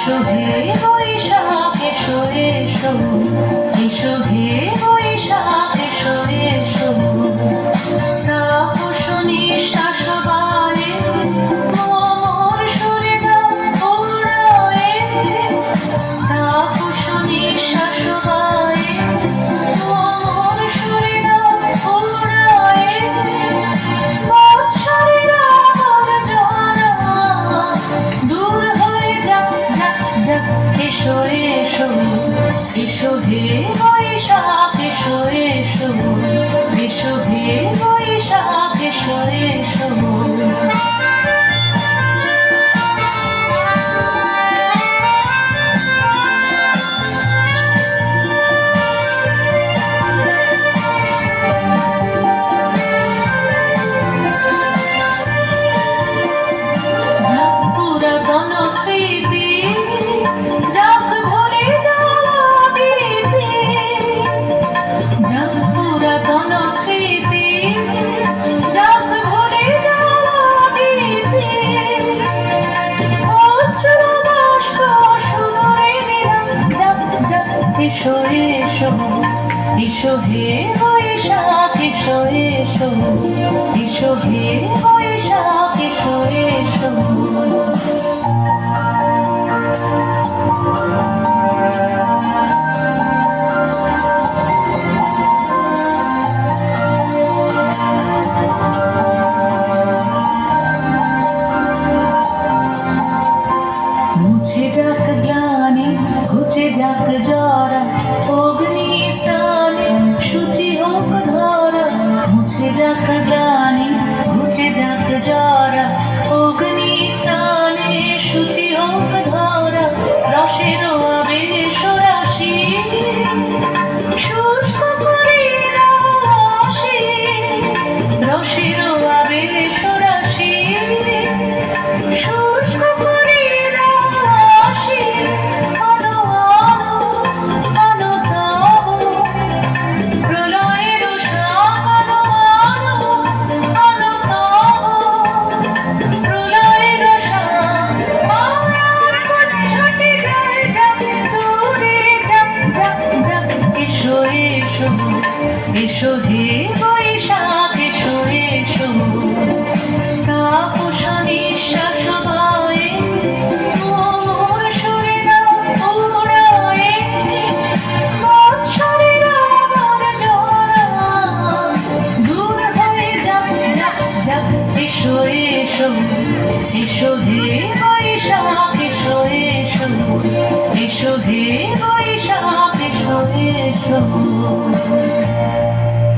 এসো হে বৈশাখ এসো এসো, এসো হে বৈশাখ এসো এসো। তাপস নিঃশ্বাস বালে মোর সুরে দাও ওরায়ে, তাপস নিঃশ্বাস বালে মোর সুরে দাও ওরায়ে। বৎসরের আবর্জনা দূর হয়ে যাক যাক যাক। এসো এসো, এসো হে বৈশাখ এসো এসো, এসো হে বৈশাখ এসো এসো। যাক পুরাতন স্মৃতি, যাক ভুলে যাওয়া দিতি, যাক পুরাতন স্মৃতি, যাক ভুলে যাওয়া দিতি। অশ্রু বাষ্প সুদূরে নিলাম যাক যাক। এসো এসো, এসো হে বৈশাখ এসো এসো, এসো হে বৈশাখ এসো এসো। মুছে যাক গ্লানি, ঘুচে যাক জরা, অগ্নি স্নানে শুচি হোক ধরা। মুছে যাক গ্লানি, ঘুচে যাক জরা, অগ্নি স্নানে শুচি হোক ধরা। রসের আবেশ রাশি শুষ্ক করে দাও রসে, রসের আবেশ রাশি শুষ্ক করে দাও রসে। আনো আনো আনো তব প্রলয়ের শাম, আনো আনো আনো তব প্রলয়ের শাম। আমার কুচ্ছটে যায় যাক দূরে যাক যাক যাক। এসো এসো, এসো হে বৈশাখ এসো এসো। তাপস নিঃশ্বাস বায়ে মোর সুরে দাও ওরায়ে। বৎসরের আবর্জনা দূর হয়ে যাক যাক যাক। এসো এসো, এসো হে বৈশাখ এসো এসো, এসো হে বৈশাখ এসো এসো।